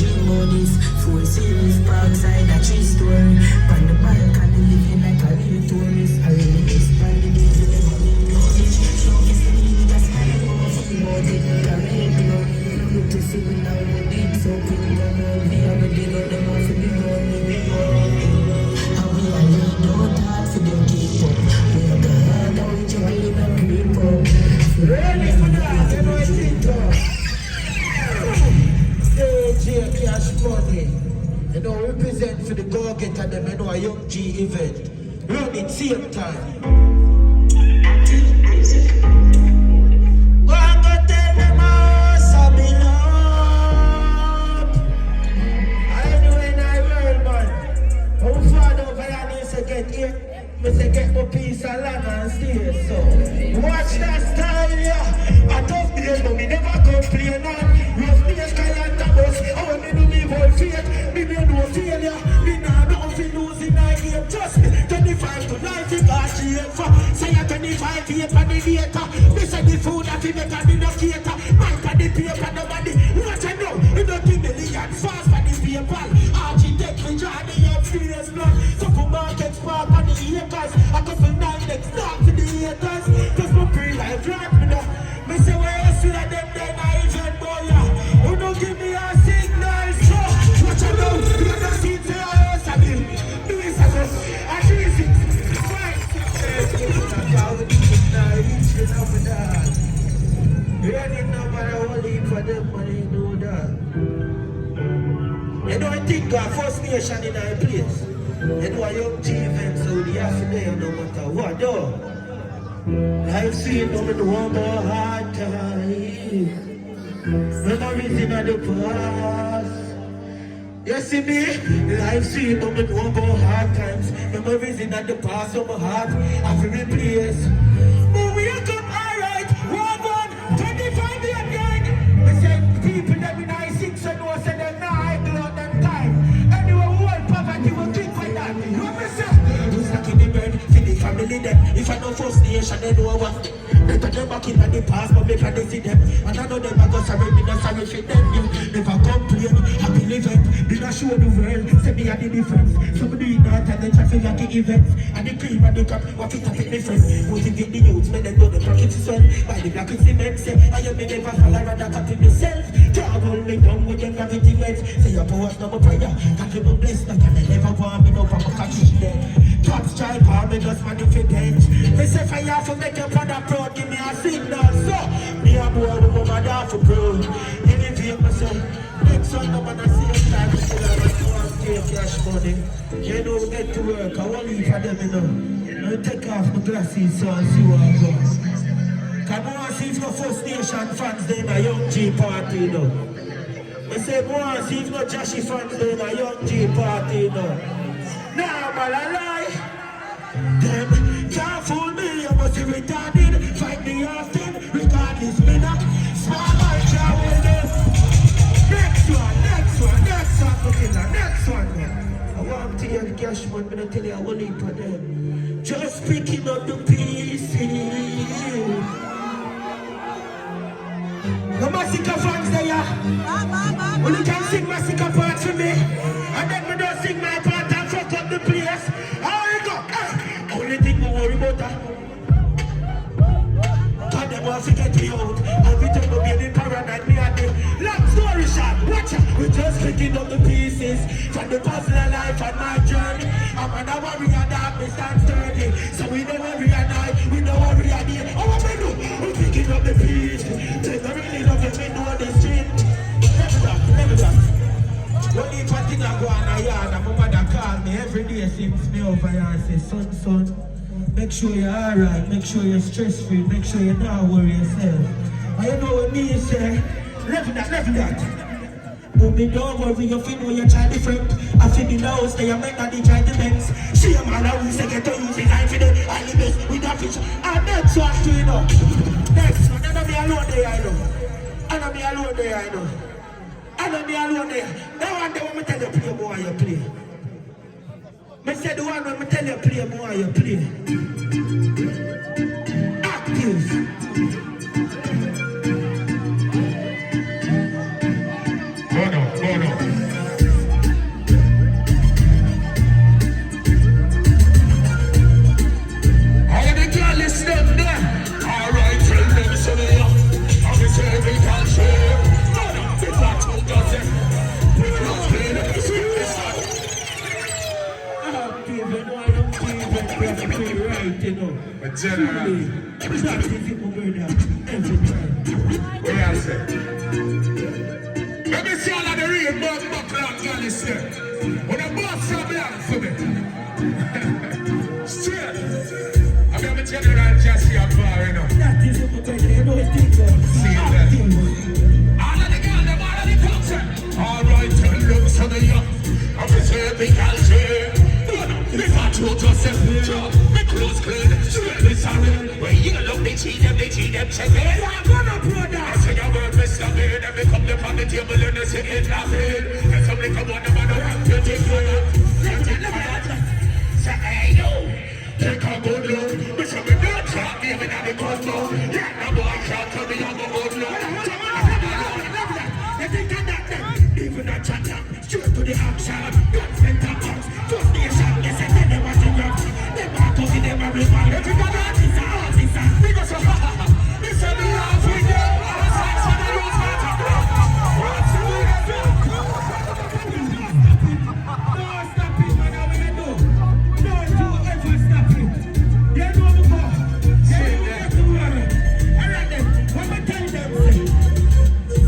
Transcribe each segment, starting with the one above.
dream on this. 4 series parkside a 3 story. On the balcony living like a little tourist. I really expand the days you never need knowledge. Love is the need that's kind of overflow. But it need a real blood. Look to see me now we deep so quick. Don't know me already know them off for big on me big on. And we are really don't hard for them keep up. We are the hard and we juggle and creep up. Ready for that, you know it's it up. Stage cash money. You know, represent for the go-getter them, you know, a Young G event. Run it same time. Go and go tell them how Sabilon. Anyway, in our world, man. How far over here, I say get here. I say get my piece of land and stay, so. Watch that style, yeah. I tough days, but me never complain on. Rough days, call and tabos. Oh, me do me whole faith. Me no failure. Me nah nothing losing my game. Trust me, 25 to 90, got you for. Say a 25 here for the data. Me say the food that we make and me no cater. Mine for the paper, nobody. What I know, we don't give millions fast for the paper. Architect, we draw the experience blood. Couple markets, park on the acres. A couple 9 next start to the haters. Cause my pre-life right me now. Me say where you see them, then I even boy ya. Who don't give me a signal, so what I know, you don't see to your house again. Do this as us, I choose it. Fine. You ain't no matter what you for them money, you know that. You don't think God First Nation in our place. You know a Young G event, so the half day no matter what though. I've seen them in one more hard time. Memories in the past. You see me? I've seen them in one more hard times. Memories in the past of my heart. I've replaced. But we come alright. 25 years again. I said people that be nice 6 and no say them now I do out them time. Anyway, world poverty will drink with that. You know me say? Who's like in the bed? Family them, if I know First Nation, they know what. They turn them back in the past, but they can see them. And I know them, I go sorry, me not sorry for them. You never complain, happy living. Be not show the world, say me and the difference. Some do it not, and they traffic like the events. And the cream and the cup, what it take different. Motivate the youths, make them know the pockets is well. By the black is cement, say, I am me never fall, I rather cut in myself. Travel me down with them gravity weights. Say your powers, no more prayer. Can't you be blessed, but I never want me no for my catch there. Top stripe, me just manifest. They say fire for make your father proud, give me a signal. So, me a boy with my mother for proud. Elevate myself. Next one, I'm gonna see a time. I want to take cash money. You know, we get to work. I want to leave for them, you know. I take off my glasses so I see what I go. Come on, see if no First Nation fans there in a Young G party, you know. I say, go on, see if no Jahshii fans there in a Young G party, you know. Nah, man, I lie. Them can't fool me, you must be retarded. Fight me often, regardless, me not. Small man can't hold them. Next one, next one, man. I want to hear the cash man, but I tell you I will leave for them. Just picking up the pieces. The Massacre fans there, yeah. Well, you can sing Massacre part for me. And then we don't sing my part and fuck up the place. How you go? Only thing we worry about that. God, them want to get me out. Every time we be in paradise, me and them. Long story short, watch out. We just picking up the pieces from the puzzle of life and my journey. I'm an warrior that me stand sturdy. So we don't worry at night, we don't worry at day. Oh, what we do? We picking up the pieces. They don't really love it, we know the street. Never that. When the party na go on a yard, and my mother call me every day since me over here and say, son, make sure you're alright, make sure you're stress-free, make sure you don't worry yourself. And you know what me say? Level that. But me don't worry, you feel know your child different. I feel the house, they are meant to try the bends. See a man who say get to use his life for the highly best with a fish. And next one to you know. Next one, I know me alone there, I know. I know me alone there, I know. I know me alone there. That one day when me tell you play, boy, you play. Me say the one when me tell you play, boy, you play. Active. No. General. That is it, my brother. Every time. What I say? Let me see all of the real bug buckle and galley step. When the boss are black for me. Straight. I'm a General Jahshii and Demarco. That is it, my brother. You know it's big, God. See you there. All of the girls, them all of the culture. All right, tell them some of you. I'm a big culture. If I told yourself, my clothes clean, straight me sorry. When you look, they cheat them, check it. I'm gonna blow that. I say your word, Mr. Bean, and we come up on the table and they say it laughing. And somebody come on, the man around, you take for you. Say, hey, yo, take a good look. Me say, me don't talk, even at the condo. Yeah, no boy can't tell me I'm a good look. Even a chat up, straight to the action. Don't spend time out. First nation, they say they never to work. They want to see them a rival. If you got artist, we go so ha ha ha. They say me off with you. All sides for the rules matter. What's the way to do? Don't stop it, man. How we gonna do? Don't you ever stop it. You know the ball. You don't have to worry. Alright then, what I tell them say?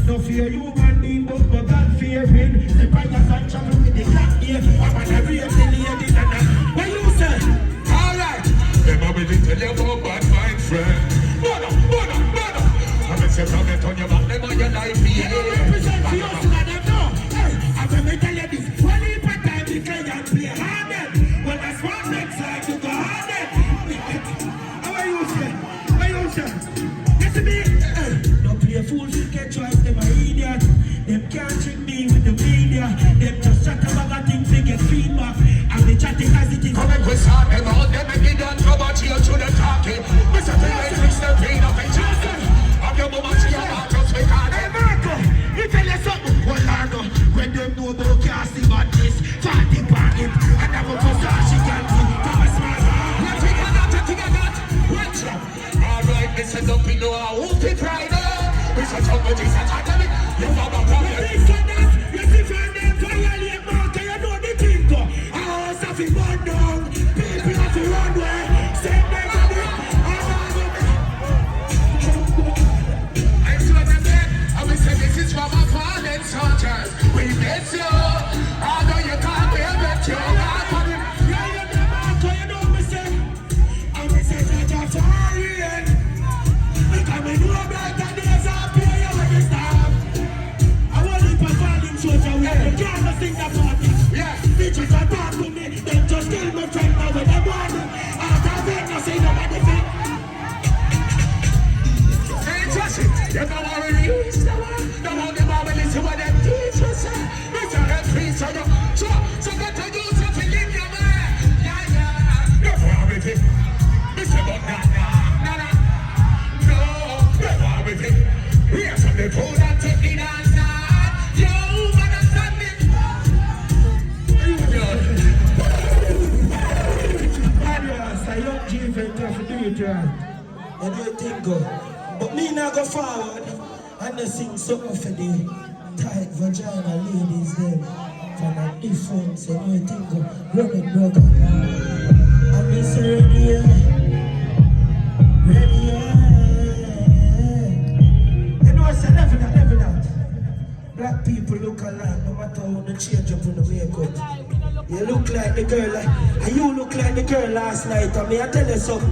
No fear you man need, but God fearing. The fires and travel with the black ear. I'm on a real lady and what you say? Alright. Them a be tell you about bad mind friend. Mother. I'm a say from it on your back, them on your life. You don't represent for you, so that them know. Hey, I'm gonna tell you this. When you put time to play and play hard, when I swap next time to go hard. How you say? Listen me. Don't play a fool, you get choice, them a idiot. Them can't trick me with the media. Them just chat about a thing to get feedback. And they chatting as it is. Come and we start them out, them and they don't come out here to the talking. Mr. Taylor, fix the pain of a child. I'm your mama, she about to speak on Hey Marco, you tell you something. Well, I know when them know about casting about this, party party, and I'm a person she can't do. Thomas Marco, let's take a that. Watch out. Alright, Mr. Dumpy, no, I won't be Friday. Mr. Chumbo, this is a time. You have a problem. you see from them violate Marco, you know the thing go. I always have to burn down, people have to run away. Send them to me, I saw them there. I will say this is from a fallen soldiers. We miss you. Although you can't be a bet you. You know me say, I'm a that you're foreign. Because we know better days are pay you when you stop. I want to perform him soldier with the can't sing the party. Yeah. Bitches are talk to me, them just kill my friend now when they want it. After that, I say nobody fit. Hey, Jahshii, you know what we reach the one. The one them all will listen what them teachers say. Mr. Referee, so you, so get to use it to live your man. Yeah. No more with it. Mr. But nah. No, more with it. Here's some the food and take the dance now. You understand me? Adios, I young G-Vent have to do it right. And you think go. But me now go forward and I sing something for the tight vagina ladies them. From a difference and you think go. Run it, brother. And me say ready, You know I say never that. Black people look alike no matter how they change up in the makeup. You look like the girl, and you look like the girl last night. And me I tell you something.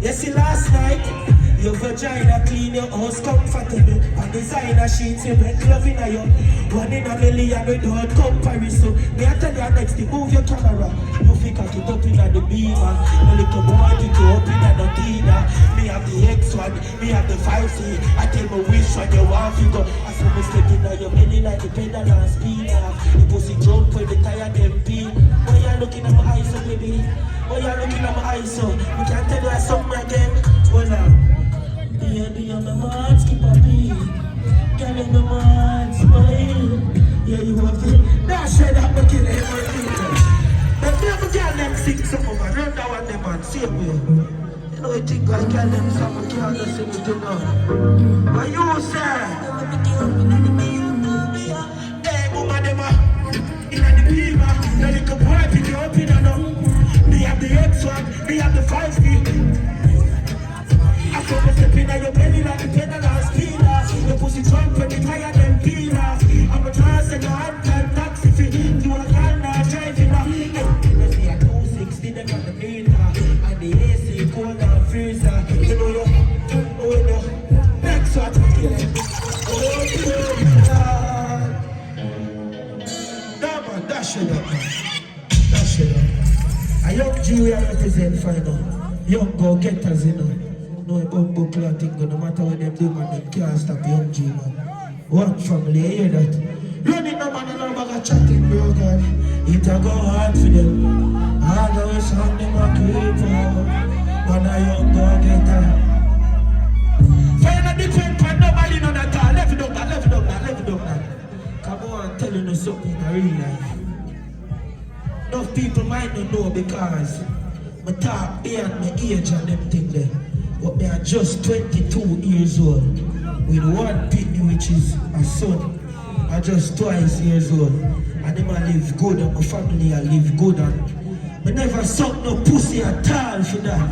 You see last night, your vagina clean, your house comfortable, and designer sheets you make love in you. 1 in a million without comparison. Me I tell you next thing, move your camera. You think I get up in the beamer. A little boy pick you up in the Tina. Me have the X1, me have the 5C. I tell me which one you want to go. I saw me step in your belly like the pedal and speed off. The pussy jump when the tire them pee. Why you looking at my eyes so baby? Why you looking at my eyes so? We can't tell you something again. Hold on. Yeah, my man, skip a beat. Girl in the man, smile. Yeah, you have to. Now shut up, but kill everything. But never girl them sing some of them. Run down them man, same way. You know, I think I girl them some of girl that sing it, you know. But you, sir. Hey, woman, them in the beamer. The little boy pick you up in a no. Me have the X1, me have the 5 feet. your belly like the pedal and speeder. Your pussy trunk when it higher than Peter. I'm a trans and a hand taxi fit. You a car now driving up. Let's see a 260 them on the meter. And the AC cold and freezer. You know you, oh no, next one. Oh no, man, dash it up, man. Dash it up. A young G we represent final. Young go-getters, you know. No bumbo planting, no matter what them do, man, them can't stop young G, man. One family, you hear that? Running no man, no bag of chatting, bro, God. It a go hard for them. All the way sound them a creep out. Man, a young go-getter. Fire not depend on nobody, no that all. Left it up, left it up, left it up, man. Come on, telling you something in real life. Enough people might not know because I talk beyond my age and them thing there. But me are just 22 years old with one pitney which is a son. I just 2 years old. And them I live good and my family I live good and I never suck no pussy at all for that.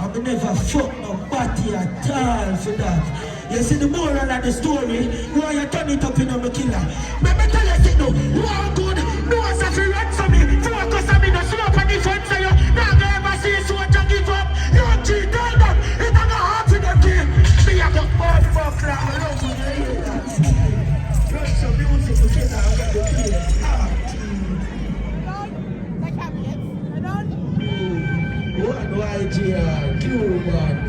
And I never fuck no body at all for that. You see the moral of the story, why you turn it up in a killer. Let me tell you, no, one good, no one's a free run for me. Focus on me, no slow up on the front for you. Now I ever see so much you give up. You cheat all that, it's not hard to the game. Me have a bad fuck like I love you, you hear that. Run some music together, I got the place. One YG, Cuban.